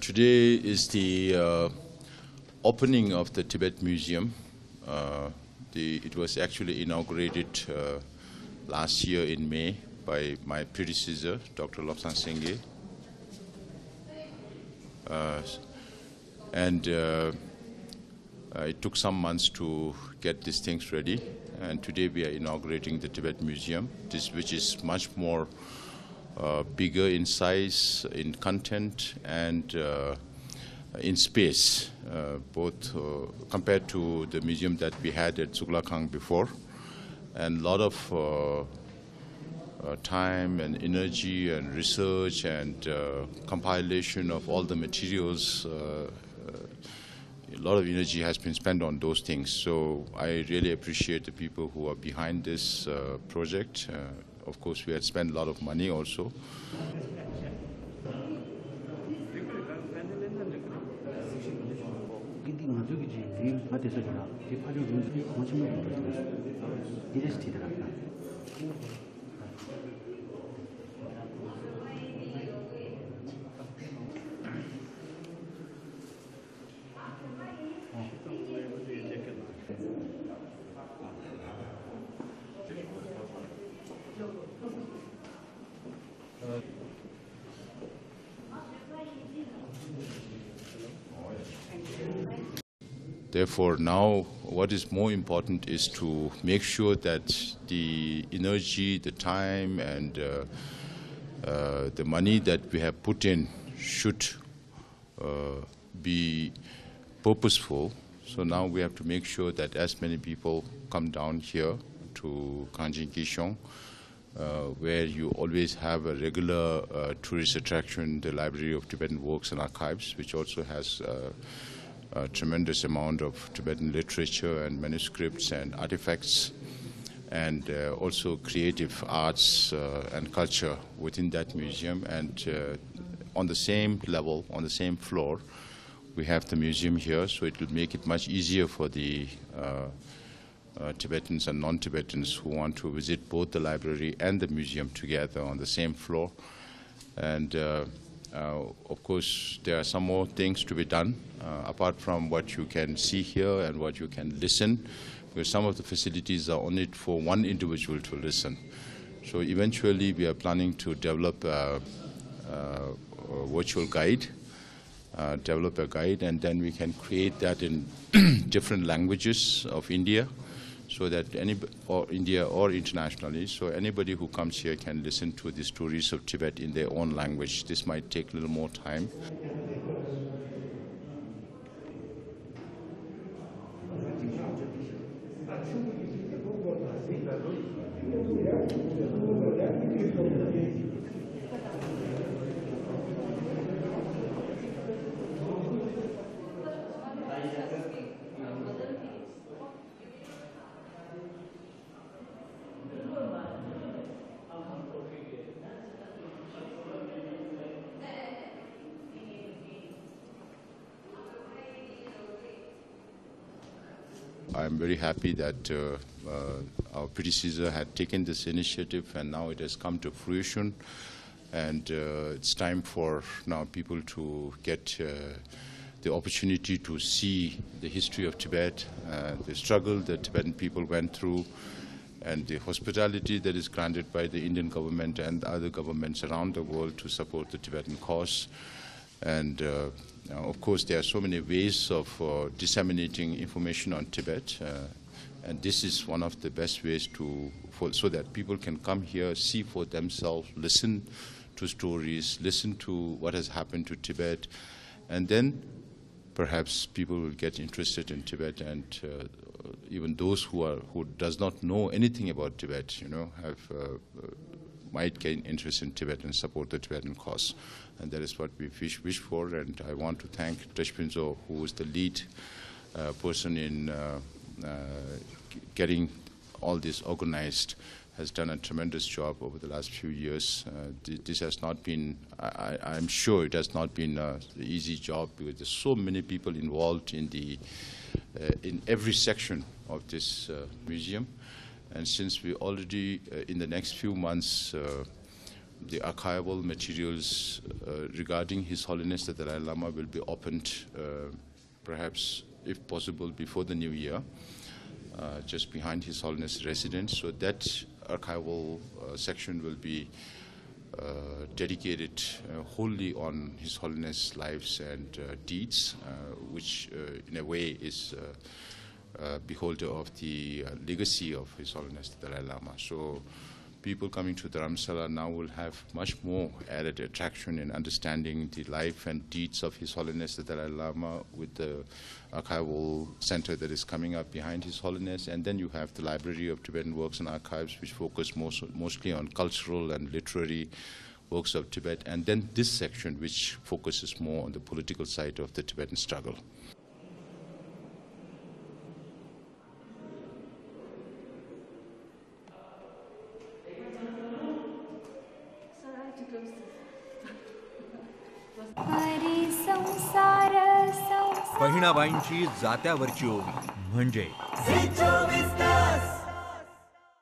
Today is the opening of the Tibet Museum. It was actually inaugurated last year in May by my predecessor, Dr. Lobsang Singye. It took some months to get these things ready, and today we are inaugurating the Tibet Museum, which is much more bigger in size, in content, and in space, both compared to the museum that we had at Zuglakhang before. And a lot of time and energy and research and compilation of all the materials, a lot of energy has been spent on those things. So I really appreciate the people who are behind this project. Of course, we had spent a lot of money also. Therefore, now what is more important is to make sure that the energy, the time, and the money that we have put in should be purposeful. So now we have to make sure that as many people come down here to Kangjin Kishong, where you always have a regular tourist attraction, the Library of Tibetan Works and Archives, which also has a tremendous amount of Tibetan literature and manuscripts and artifacts, and also creative arts and culture within that museum. And on the same level, on the same floor, we have the museum here, so it will make it much easier for the Tibetans and non-Tibetans who want to visit both the library and the museum together on the same floor. And of course, there are some more things to be done, apart from what you can see here and what you can listen, because some of the facilities are only for one individual to listen. So eventually, we are planning to develop a virtual guide, and then we can create that in different languages of India, so that India or internationally, so anybody who comes here can listen to the stories of Tibet in their own language. This might take a little more time. I'm very happy that our predecessor had taken this initiative, and now it has come to fruition. And it's time for now people to get the opportunity to see the history of Tibet, the struggle that Tibetan people went through, and the hospitality that is granted by the Indian government and other governments around the world to support the Tibetan cause. And of course, there are so many ways of disseminating information on Tibet, and this is one of the best ways so that people can come here, see for themselves, listen to stories, listen to what has happened to Tibet, and then perhaps people will get interested in Tibet, and even those who does not know anything about Tibet, might gain interest in Tibet and support the Tibetan cause. And that is what we wish for. And I want to thank Trishpinzo, who is the lead person in getting all this organized has done a tremendous job over the last few years. This has not been, I'm sure it has not been an easy job, because there's so many people involved in every section of this museum. And since we already, in the next few months, the archival materials regarding His Holiness the Dalai Lama will be opened, perhaps, if possible, before the new year, just behind His Holiness' residence. So that archival section will be dedicated wholly on His Holiness' lives and deeds, which in a way is beholder of the legacy of His Holiness the Dalai Lama. So people coming to Dharamsala now will have much more added attraction in understanding the life and deeds of His Holiness the Dalai Lama, with the archival center that is coming up behind His Holiness. And then you have the Library of Tibetan Works and Archives, which focus mostly on cultural and literary works of Tibet. And then this section, which focuses more on the political side of the Tibetan struggle. बहिणाबाईंची जात्यावरची ओवी म्हणजे